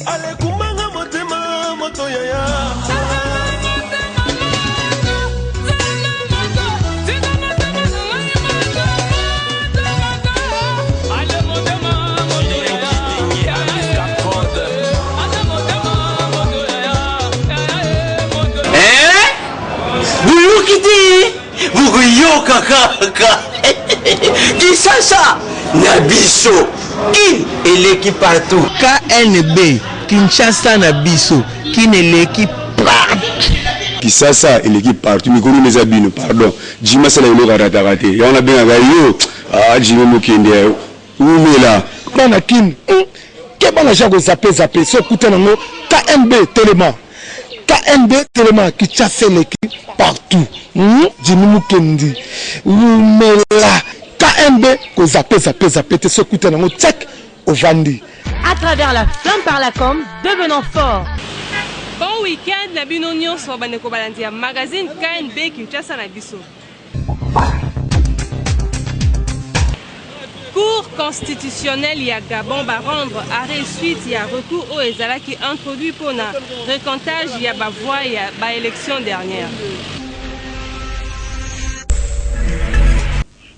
Ale kumanga motema moto yaya. Yo kaka Kinshasa Nabiso Kin eleki partout KNB Kinshasa Nabiso Kin eleki partout Kinshasa eleki partout mikuru neza bino pardon Jima sala ilo karatakate ya wana benga yo Jima mukende umela Bana Kin Kebana jago zape so kute nango KNB Téléma KNB Téléma Kinshasa eleki partout Jimmy Kendi Oumela KMB ko zappe te se kuta nango tchek au Vandi. À travers la flamme par la com, devenant fort. Bon week-end na bino nyonso bandeko balandia magazine KNB Kinshasa na biso. Cour constitutionnelle ya Gabon va rendre arrêt suite ya recours au ezala qui introduit pour na recomptage ya ba voix ya ba élection dernière.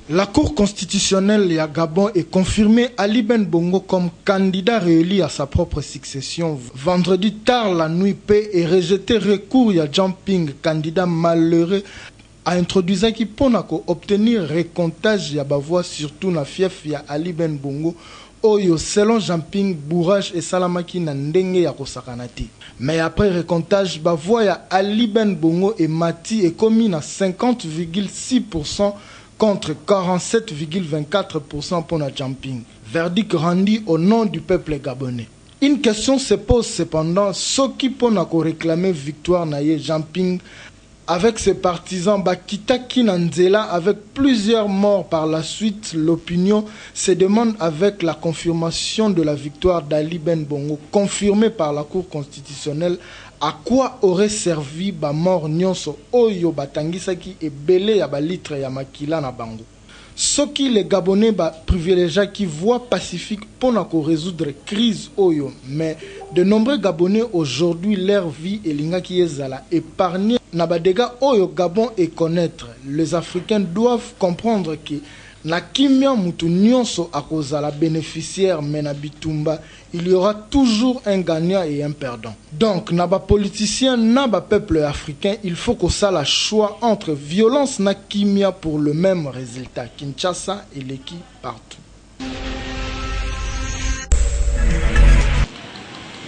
La Cour constitutionnelle à Gabon est confirmée Ali Ben Bongo comme candidat réélu à sa propre succession. Vendredi tard la nuit paix et rejeté recours à Jumping, candidat malheureux, a introduit qui pour obtenir recomptage ya voix surtout na fief ya Ali Ben Bongo. Oyo selon Jumping, bourrage et salamaki na ndenge ya kosakanati. Mais après recomptage, voix ya Ali Ben Bongo et Mati est commis à 50,6% contre 47,24% pour la Jumping. Verdict rendu au nom du peuple gabonais. Une question se pose cependant, ceux qui peuvent réclamer victoire naïe Jumping avec ses partisans Bakita Kinanzela avec plusieurs morts par la suite, l'opinion se demande avec la confirmation de la victoire d'Ali Ben Bongo confirmée par la Cour constitutionnelle. À quoi aurait servi ba mort nyonso oyo batangisaki ebele ya ba litre ya makila na bango. Ce qui les Gabonais privilégiés qui voient pacifique pour résoudre crise oyo, mais de nombreux Gabonais aujourd'hui leur vie et linga qui est épargnée na ba dégâts oyo Gabon et connaître. Les Africains doivent comprendre que na kimia mutu nyonso akozala bénéficiaire mais na bitumba il y aura toujours un gagnant et un perdant. Donc na ba politicien na ba peuple africain il faut que ça la choix entre violence na kimia pour le même résultat. Kinshasa et l'équipe partout.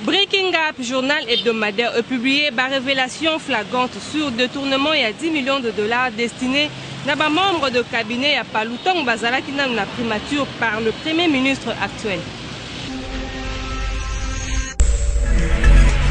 Breaking Up, journal hebdomadaire, a publié une révélation flagrante sur détournement à 10 millions de dollars destinés à un membre de cabinet à Palouton Bazala qui n'a la primature par le Premier ministre actuel.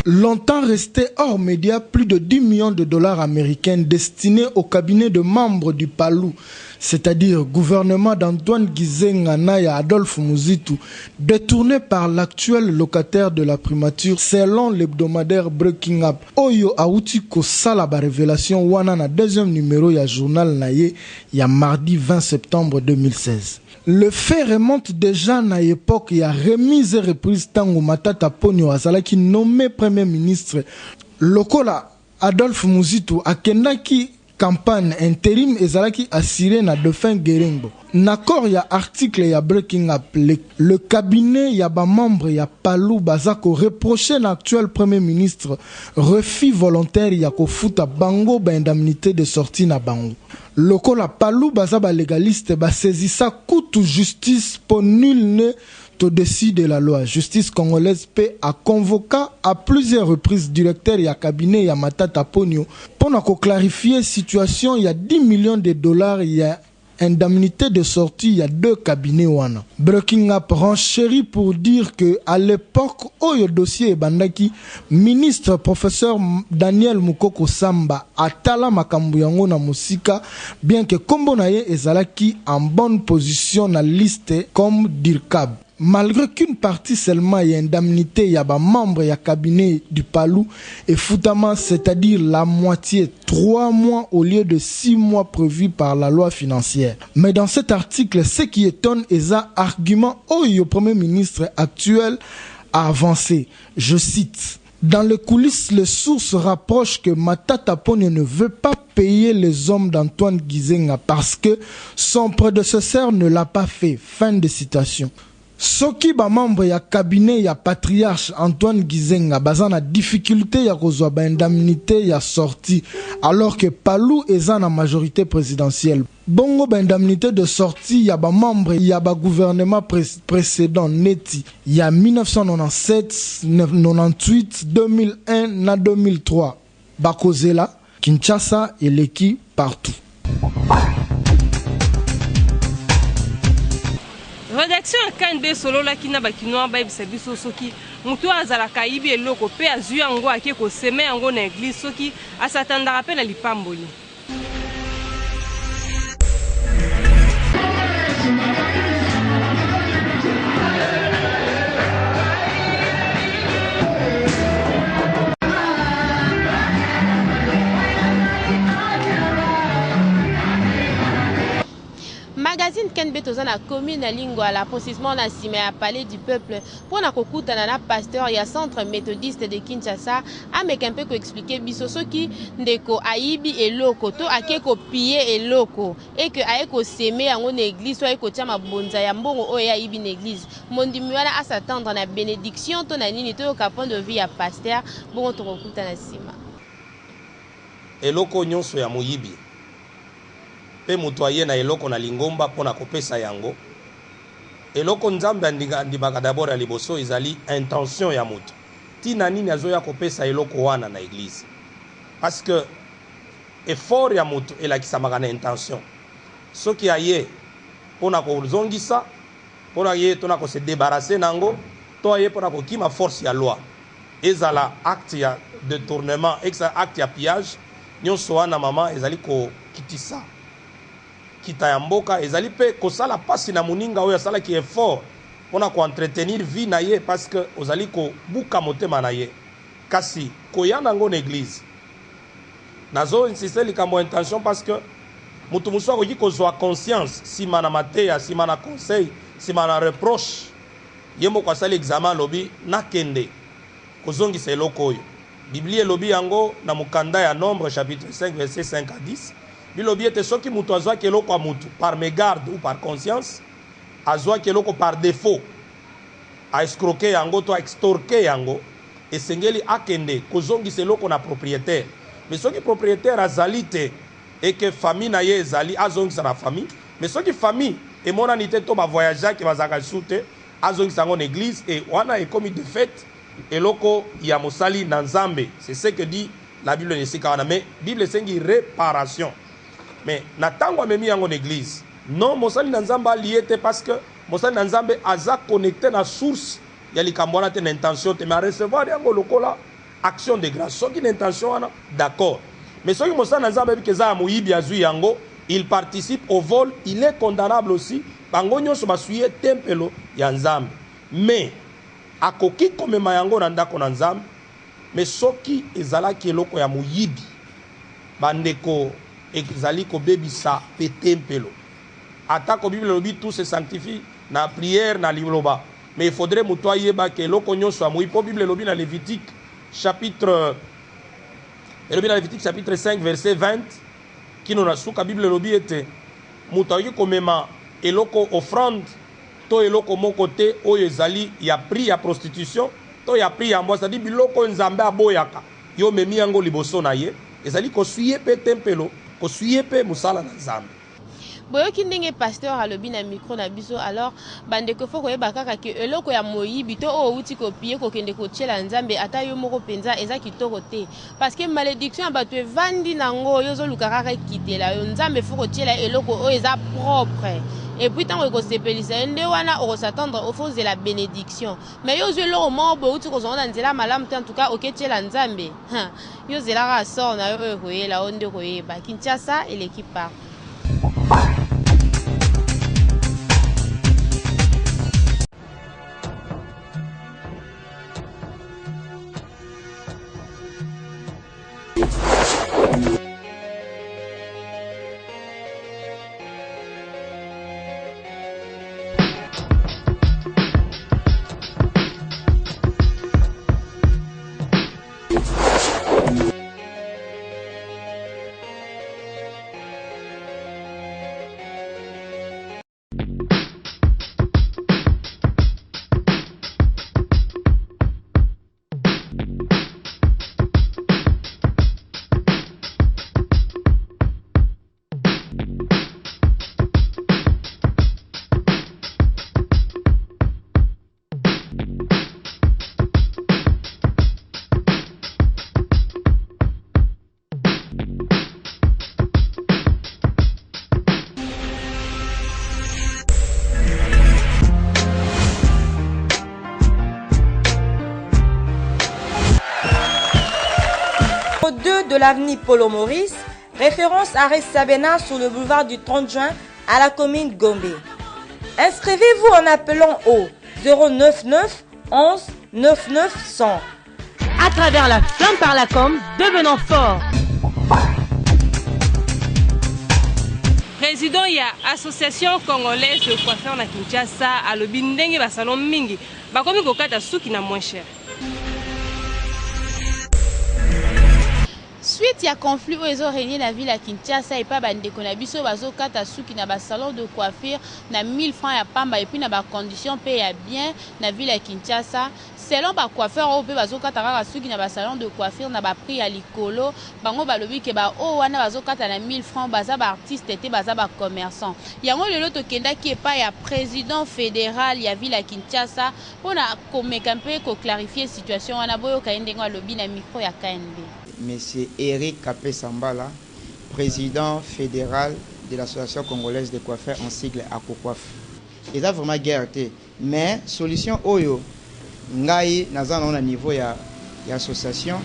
Longtemps resté hors médias, plus de 10 millions de dollars américains destinés au cabinet de membres du PALU, c'est-à-dire gouvernement d'Antoine Gizenga et Adolphe Muzitu, détournés par l'actuel locataire de la primature selon l'hebdomadaire Breaking Up. Oyo Aouti Kosala ba révélation wana na deuxième numéro ya journal naye ya mardi 20 septembre 2016. Le fait remonte déjà à l'époque, il y a remise et reprise Tango Matata Ponyo Azalaki nommé Premier ministre. Lokola Adolphe Muzitu Akendaki campagne intérim Ezalaki assuré na Dauphin Guérengo. Nakor ya article ya Breaking Up, le cabinet ya ba membre ya Palou Bazako reproché l'actuel Premier ministre refus volontaire ya kofuta bango ba indemnité de sortie na bango. Lokola Palou Bazaba légaliste ba saisissa coutu justice pour nul ne au-dessus de la loi. Justice congolaise paix a convoqué à plusieurs reprises directeur et cabinet ya Matata Ponyo pour clarifier la situation. Il y a 10 millions de dollars, il y a indemnité de sortie, il y a 2 cabinets wana. Breaking Up renchérit pour dire que à l'époque où le dossier bandaki ministre professeur Daniel Mukoko Samba atala makambu yango na musika bien que kombo na ye ezalaki en bonne position na liste comme DIRCAB. Malgré qu'une partie seulement y a indemnité, y a un membre, y a cabinet du Palou et foutama, c'est-à-dire la moitié, 3 mois au lieu de 6 mois prévus par la loi financière. Mais dans cet article, ce qui étonne est un argument au Premier ministre actuel a avancé. Je cite. Dans les coulisses, les sources rapprochent que Matata Ponyo ne veut pas payer les hommes d'Antoine Gizenga parce que son prédécesseur ne l'a pas fait. Fin de citation. Soki ba membre ya cabinet ya patriarche Antoine Gizenga bazana difficulté ya kozwa ba indemnité ya sortie alors que Palou est en majorité présidentielle. Bongo ba indemnité de sortie ya ba membre ya ba gouvernement précédent neti ya 1997, 98, 2001 na 2003. Bakozela, Kinshasa et l'équipe partout. Rédaction à KNB solo la kina bakinoa ba ibisa biso soki mutu azalaka yibi eloko pe azwi yango ake ko seme yango na église soki asatandaka pe na lipamboli. Magazine Kenbe Tozana commune à Lingua, la procession na cime à Palais du Peuple pour na kokuta na pasteur ya centre méthodiste de Kinshasa avec un peu ko expliquer bisoso ki ndeko aibi eloko to akeko piller eloko et que aeko semer yango na église so aeko tia mabonza ya mbongo o ya aibi na église mondimi wana asatendre na bénédiction to na nini to ka point de vue ya pasteur bon to kokuta na cime eloko nyonso ya moyibi pe mutu aye na eloko na lingomba pona kopesa yango eloko nzambe andimaka d'abord ya liboso ezali intention ya mutu tina nini azoya kopesa eloko wana na église parce que effort ya mutu elakisamaka na intention soki aye pona kozongisa pona ye tona ko se débarrasser nango to aye pona kokima force ya loi ezala acte ya détournement acte ya pillage nyonso wana mama ezali ko kitisa kita ya mboka ezali pe kosala pasi na muninga oyo asala ki effort pona ko entretenir vie na ye parce que ozali ko buka motema na ye kasi koya nango na église nazo insister likambo intention parce que mutu muso akoki kozwa conscience sima na mateya sima na conseil sima na reproche ye moko asali examen lobi nakende kozongisa eloko oyo biblia elobi yango na mukanda ya Nombre chapitre 5 verset 5 à 10 bilobi ete soki mutu azwaki eloko ya mutu par mégarde ou par conscience azwaki eloko par défaut a escroquer yango to a extorquer yango esengeli akende kozongisa eloko na propriétaire mais soki propriétaire azali te et que famille na ye ezali azongisa na famille mais soki famille emonani te to bavoyageur ki bazaka lisusu te azongisa yango na église et wana ekomi de fait eloko ya mosali na nzambe c'est ce que dit la Bible nesika wana mais Bible esengi réparation. Mais natango amemi yango na église non mosali na nzambe alié te parce que mosali na nzambe aza connecté na source ya likambo wana te na intention te mais a recevoir yango lokola action de grâce soki na intention wana d'accord mais soki mosali na nzambe bi keza moyibi azui yango il participe au vol il est condamnable aussi bango nyonso basuye tempelo ya nzambe mais akoki komema yango na ndako na nzambe mais soki ezalaki eloko ya moyibi bandeko ezali ko bebisa pe tempelo atako Bible lobi tout se sanctifie na prière na liloba mais il faudrait mutu ayeba ke eloko nyonso amoi po Bible lobi na Lévitique chapitre 5 verset 20 kino na suka Bible lobi ete mutu ayi komema eloko offrande to eloko moko te oyo ezali ya prix ya prostitution to ya prix ya mbwa c'est-à-dire biloko nzambe aboyaka yo memi yango liboso na ye ezali ko suye pe tempelo ko suye pe musala na nzambe boyoki ndenge pasteur alobi na micro na biso alors bandeko fo koyeba kaka ke eloko ya moyibi to o uti kopie kokende kotiela nzambe ata yo moko penza eza kitoko te parce que malédiction ya bato evandi nango yo ozoluka kaka kitela yo nzambe fo kotiela eloko oyo eza propre et puis tant que sepelisa ende wana o s'attendre au fond de la bénédiction mais yo zwe lo mo bo uti kozonda nzela malamu en tout cas oketiela nzambe yo zela ka sort na yo koyela onde koyeba Kinshasa et l'équipe part. de l'avenue Polo Maurice, référence à Sabena sur le boulevard du 30 juin à la commune Gombe. Inscrivez-vous en appelant au 099 11 99 100. À travers la flamme par la com, devenons forts. Président ya association congolaise de coiffeurs na Kinshasa alobi ndenge ba salon mingi bakomi kokata suki na moins cher. Suite ya conflit où ils ont régné la ville à Kinshasa et pas bandeko na biso bazo kata suki na ba salon de coiffure na 1000 francs ya pamba et puis na ba condition paye ya bien na ville à Kinshasa. Selon ba coiffeur au pe bazo kata kaka suki na ba salon de coiffure na ba prix ya likolo bango balobi ke ba o wana bazo kata na 1000 francs baza ba artiste te baza ba commerçant. Yango lelo to kenda ki pa ya président fédéral ya ville à Kinshasa pona komeka mpe ko clarifier situation wana boyo kaendengo alobi na micro ya KNB. Monsieur Eric Kapé Sambala, président fédéral de l'Association congolaise des coiffeurs en sigle ACOCOIF. Il a vraiment guerté, mais solution oyo ngai nazana on a niveau ya association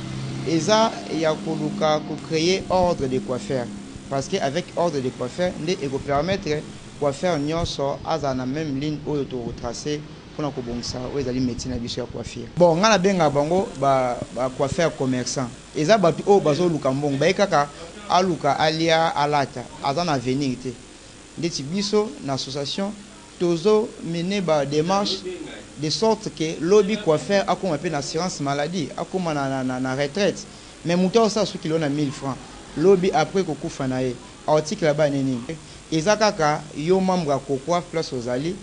eza ya koluka ko créer ordre de coiffeurs parce que avec ordre de coiffeurs ndé ego permettre coiffeur nyonso azana même ligne oyo to retracer pour ko bongisa o ezali métier na biso ya coiffure. Bon ngana benga bango ba coiffeur commerçant eza batu o bazo luka mbongo ba kaka aluka alia alata azana avenir te ndeti biso na association tozo mener ba démarche de sorte que lobby coiffeur akoma pe na assurance maladie akoma na retraite mais muto ça sou kilo na 1000 francs lobby après ko kufa na ye article là-bas nini ezakaka yo membre ko coiffe place aux ali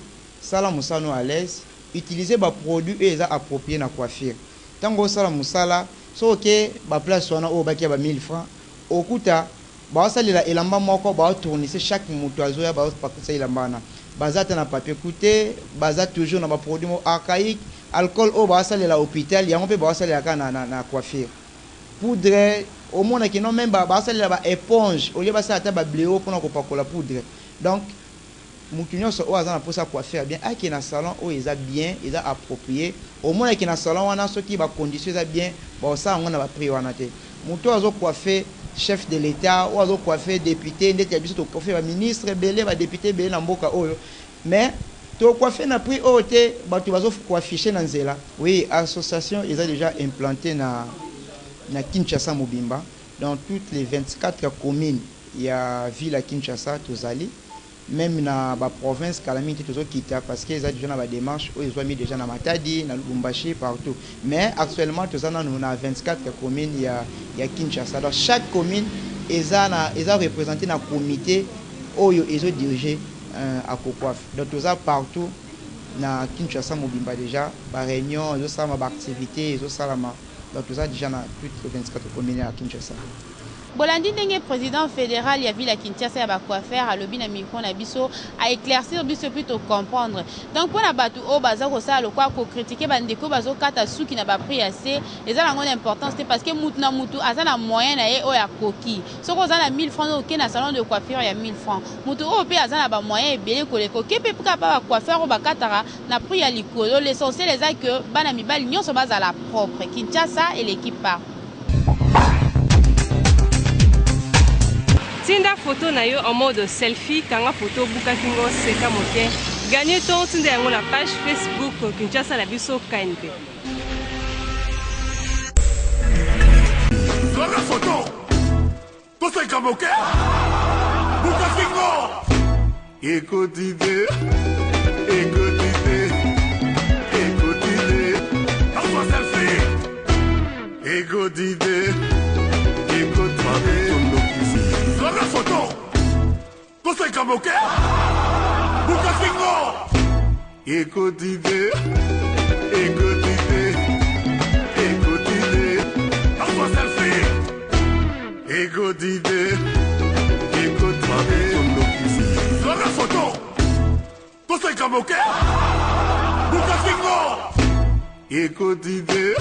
sala musano à l'aise utiliser ba produit et eza approprié na coiffure tango sala musala so ke ba place wana o ba kia ba 1000 francs okuta ba salela elamba moko ba tourner chaque muto azoya ba pakisa elamba na bazata na papier coûté bazata toujours na ba produit archaïque alcool o ba salela hôpital yango pe ba salela ka na coiffure poudre au monde qui non même ba salela ba éponge au lieu ba sa ta ba bléo pour na ko pakola poudre donc mutunyo so o azana pour ça coiffure bien aki na salon o eza bien eza approprié au monde qui na salon wana so ki ba condition eza bien ba ça ngona ba prix wana te muto azo coiffer chef de l'État ou azo coiffé député ndeti biso to coiffé ba ministre belé ba député belé na mboka oyo mais to coiffé na prix oté ba to bazo coiffer na nzela. Oui, association ils a déjà implanté na Kinshasa Mobimba dans toutes les 24 communes il y a ville à Kinshasa tozali même na ba province calamité tozo kita parce que ils a déjà na ba démarche où ils ont mis déjà na Matadi na Lubumbashi partout mais actuellement tozana na 24 communes il y a Kinshasa dans chaque commune ils a représenté na comité oyo ils ont dirigé à Cocoif donc toza partout na Kinshasa Mobimba déjà ba réunion ils ont ça ma activité ils ont ça la donc toza déjà na toutes les 24 communes à Kinshasa. Bolandi ndenge président fédéral ya ville à Kinshasa ya ba coiffeur alobi na micro na biso a éclaircir biso plutôt comprendre donc pour na batu o baza ko sala quoi ko critiquer bandeko bazo kata suki na ba prix assez eza la grande importance parce que mutu na mutu azana moyen na ye o ya koki soko azana 1000 francs ok na salon de coiffure ya 1000 francs mutu o pe azana ba moyen ebele ko le koki pe pour ba coiffeur o ba katara na prix ya likolo l'essentiel est que bana mibali nyonso baza la propre Kinshasa et l'équipe part. Tinda photo na yo en mode selfie kanga photo buka kingo seka moke gagner ton tinda yango na page Facebook Kinshasa na biso KNP. La photo to seka moke buka kingo écoutez en selfie écoutez la photo to seka moke buka kingo écoutez en selfie écoutez la photo to seka moke buka kingo écoutez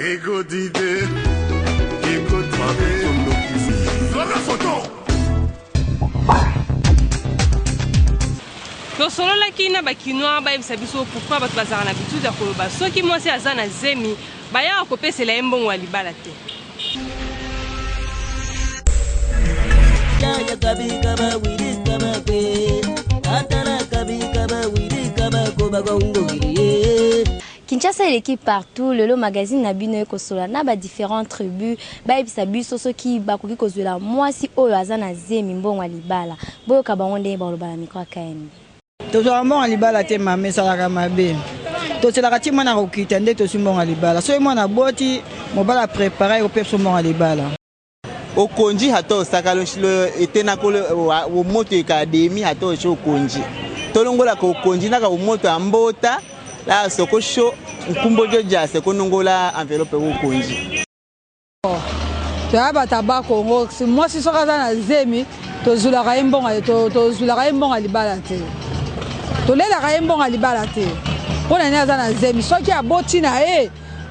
Ego d'idée, ego de la photo. tosololaki na bakinois bayebisa biso pourquoi bato bazalaka na bitude ya koloba soki mwasi aza na zemi bayaka kopesela ye mbongo ya libala te. Kinshasa est l'équipe partout, le magazine na bino ekosola na ba différentes tribus, ba ebisa biso soki bakoki kozwela mwasi oyo aza na zemi mbongo ya libala. Boyo kabango nde ba lobala micro KN. Tozo mbongo ya libala te mame salaka mabe. Tozelaka ti mwana kokita nde tosi mbongo ya libala. So mwana boti mobala préparer ko pepso mbongo ya libala. Okonji hato sakalo etena ko wo moto academy hato sho konji. Tolongola ko konji na ka moto ambota la soko sho nkumbo joja se konongola enveloppe wo konji. Tuaba tabako ngo si mwasi soka na zemi tozulaka imbonga tozulaka imbonga libala te. Tolela imbonga libala te. Pona nyaza na zemi soki aboti na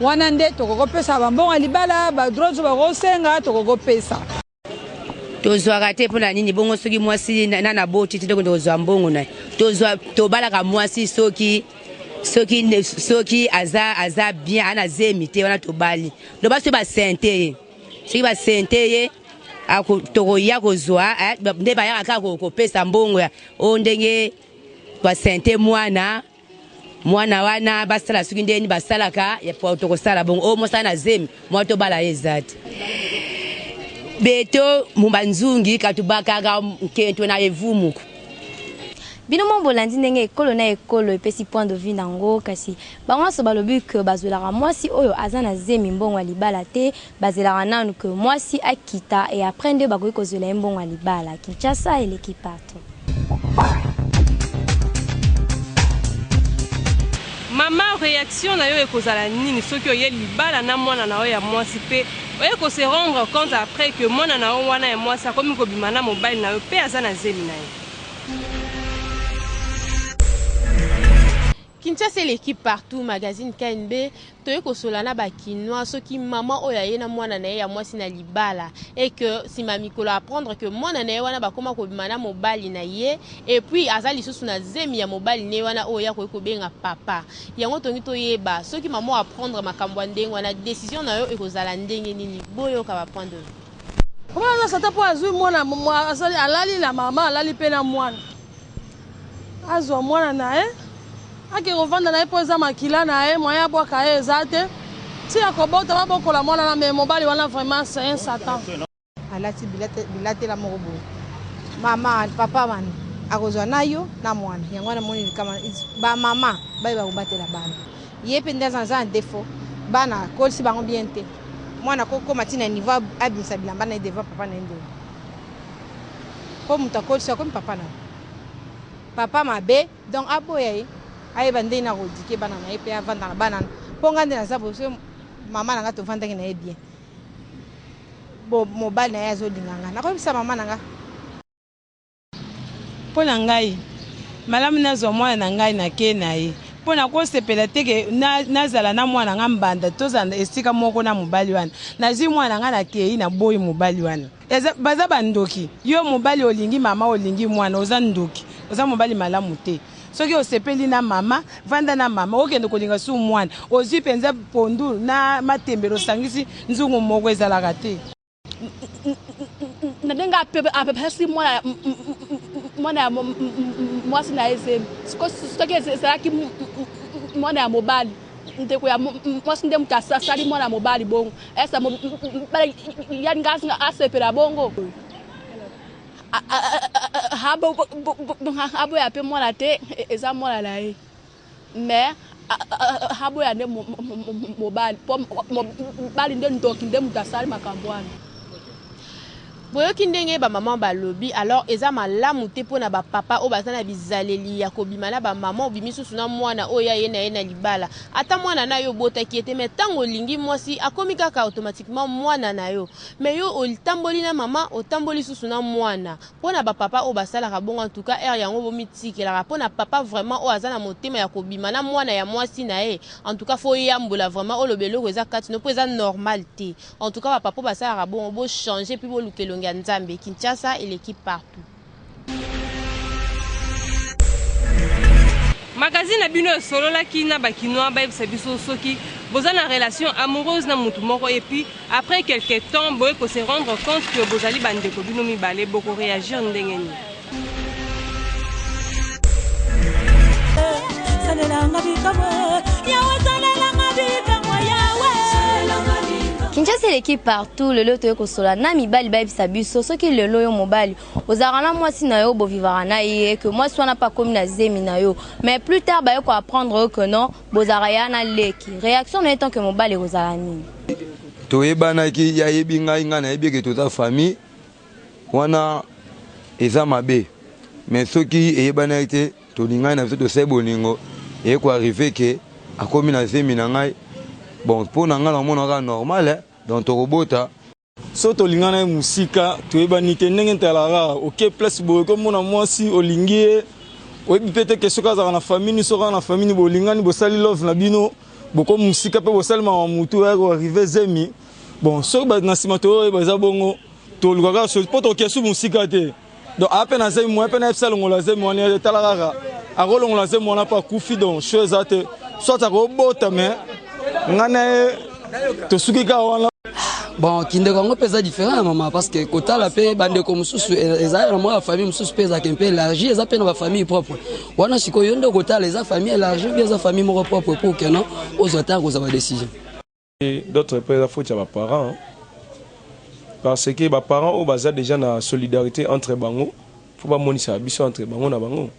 wana nde tokokopesa bambonga libala ba drozo ba rosenga tokokopesa. Tozwaka te pona nini bongo soki mwasi na boti tete ko tozwa mbongo na. Tozwa tobala ka mwasi soki aza bien ana zemi te wana tobali. Do ba so ba sente. Si ba sente toko ya kozwa nde ba ya ka ko pesa mbongo ya ondenge ba sente mwana wana basala suki ndeni basalaka ya toko sala bongo o mosana zemi moto bala ezati beto mumbanzungi katubaka ga nkento na evumuko bino mombolandi ndenge ekolo na ekolo epesi point de vue nango kasi bango so balobi ke bazolaka mwasi oyo aza na zemi mbongo ya libala te bazelaka nanu ke mwasi akita et après nde bakoki kozela mbongo ya libala. Kinshasa et l'équipe partout. Mama réaction na yo ekozala nini soki oye libala na mwana na yo ya mwasi pe oye ko se rendre compte après que mwana na yo wana ya mwasi akomi kobima na mobile na yo pe aza na zemi na ye. Kinshasa l'équipe partout magazine KNB toye kosolana bakinois soki maman oya yena mwana na ya mwasi na libala et que si mamikolo apprendre que mwana na wana bakoma kobima na mobali na ye et puis azali susu na zemi ya mobali ne wana oya ko benga papa yango tongi toyeba soki maman apprendre makambo ndenge wana décision na yo ekozala ndenge nini boyo ka ba point de vue. Comment ça t'a pas azui mwana azali alali la maman alali pe na mwana azwa mwana na ake rovanda na epoza makila na moya bwaka ezate ti akobota babokola mwana na me mobali wana vraiment c'est un satan alati bilate la morobo mama papa man akozwa nayo na mwana yango na moni kama ba mama ba kobatela bana yepe ndaza za défaut bana ko si bango bien te mwana ko matina niveau abimisa bilamba na deva papa na ndo ko mutako si ko papa na papa mabe donc aboye aye bande na rodike bana na epe avanda na bana ponga ndena sabo so mama na ngato vanda na bien bo mobile na yazo dinganga na ko bisa mama na nga pona ngai malamu na zo mwana na ngai na ke na ye pona ko sepela teke nazala na mwana nga mbanda tozanda esika moko na mobali wana nazi mwana nga na ke na boyi mobali wana baza bandoki yo mobali olingi mama olingi mwana oza ndoki oza mobali malamu te soki osepeli na mama vanda na mama okende kolinga su mwana ozwi penza pondu na matembero sangisi nzungu moko ezalaka te nadenga apepesi mwana ya mwasi na eze soki ezalaki mwana ya mobali ndeko ya mwasi nde mutu asali mwana ya mobali bongo esa yani ngasi asepela bongo habo ya pe mwana te eza mwana na ye mais habo ya nde mobali nde ndoki nde mutu asali makambo wana boyoki ndenge ba maman balobi alors eza malamu te pona ba papa o bazana bizaleli ya kobima na ba maman obimi susu na mwana oya ye na libala ata mwana na yo botaki ete mais tango lingi mwasi akomi kaka automatiquement mwana na yo mais yo otamboli na mama otamboli susu na mwana pona ba papa o basala ka bongo en tout cas yango bomitikela pona papa vraiment o azana motema ya kobima na mwana ya mwasi na ye en tout cas faut yambola vraiment o lobelo ko eza kati no eza normal te en tout cas ba papa basala ka bongo bo changer puis bo lukelo Nzambe, Kinshasa et l'équipe partout. Magazine Abino Solola qui n'a pas quinoa ba biso soki boza na relation amoureuse na mutu moko et puis après quelques temps boye ko se rendre compte que bozali bande ko bino mibale boko réagir ndengeni. Kinshasa l'équipe partout le loto yoko sola na mibali ba bisa biso soki le loyo mobali ozarana mwasi na yo bo vivara na ye que moi soit na pas comme na zemi na yo mais plus tard ba yoko apprendre que non bozaraya na leki réaction na tant que mobali ozarani to yebana ki ya yebi ngai nga na yebi ke tota famille wana eza mabe mais soki yebana ite to linga na to seboningo e ko arriver que akomi na zemi na ngai bon pour na nga na mona normal dans to robota so to lingana musika to ebani te ndenge ntalara OK place boye comme mona mwasi olingie oyebi pete ke soka za na famille soka na famille bo lingani bo sali love na bino boko musika pe bo sali ma mutu ya ko arriver zemi bon so ba na sima to e baza bongo to lugaka so poto ke su musika te donc apena zemi mo apena fsal ngola zemi on est talara a rolongola zemi on a pas kufi donc chose ate soit a robota mais ngana to suki ka wana. Bon, kinde kongo pesa différent maman parce que kota la paix bande comme sous eza na moi famille sous pesa qu'un peu élargi eza pe na famille propre. Wana siko yondo kota les famille élargi bien za famille mo propre pour que non aux autres aux avoir décision. Et d'autres pesa faut ya parents parce que ba parents au baza déjà na solidarité entre bango faut pas monisa biso entre bango na bango.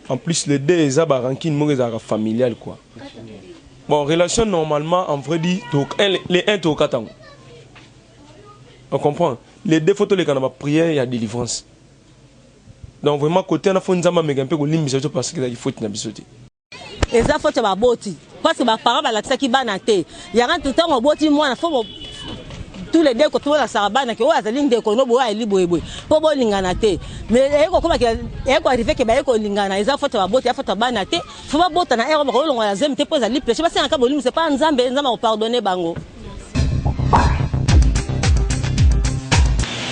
En plus les deux eza ba ranking mo eza familial quoi. Bon, relation normalement, en vrai dit, les 1 au 4 ans. On comprend. Les deux photos, les canaux prière, il y a délivrance. Donc vraiment, côté on a fait un peu de limite parce qu'il faut une habitude. Et ça faut te boti. Parce que ma parole va la qui banate. Il y a un tout temps au boti moi, faut tous les deux quand on a sarabana que oa zaline de kono boa eli boyeboy. Po bo lingana te. Mais eko comme eko arrivé que ba eko lingana, eza faut te boti, faut te banate. Faut pas bota na ero ko longa zem te poza lipe. Je sais pas si en cas bolim c'est pas nzambe nzamba pardonner bango.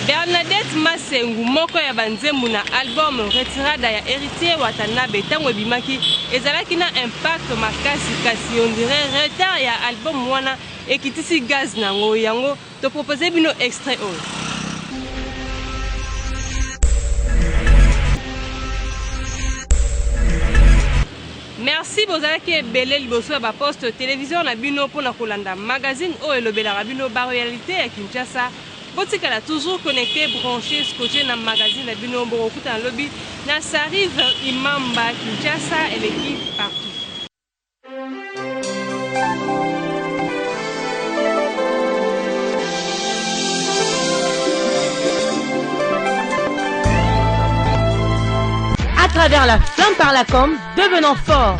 Bernadette Masengu moko ya banzembu na album Retirada ya Héritier Watanabe tango bimaki ezalaki na impact makasi kasi on dirait retard ya album wana ekitisi gaz nango yango to proposer bino extrait o. Merci bozalaki ebele liboso ya baposte télévision na bino pona kolanda magazine o elobelaka bino ba réalité ya Kinshasa. Botikala toujours connecté, branché, scotché dans le magazine de Bino Borokuta dans le lobby. Ça arrive Imamba, Kinshasa et l'équipe partout. À travers la flamme par la com, devenons forts.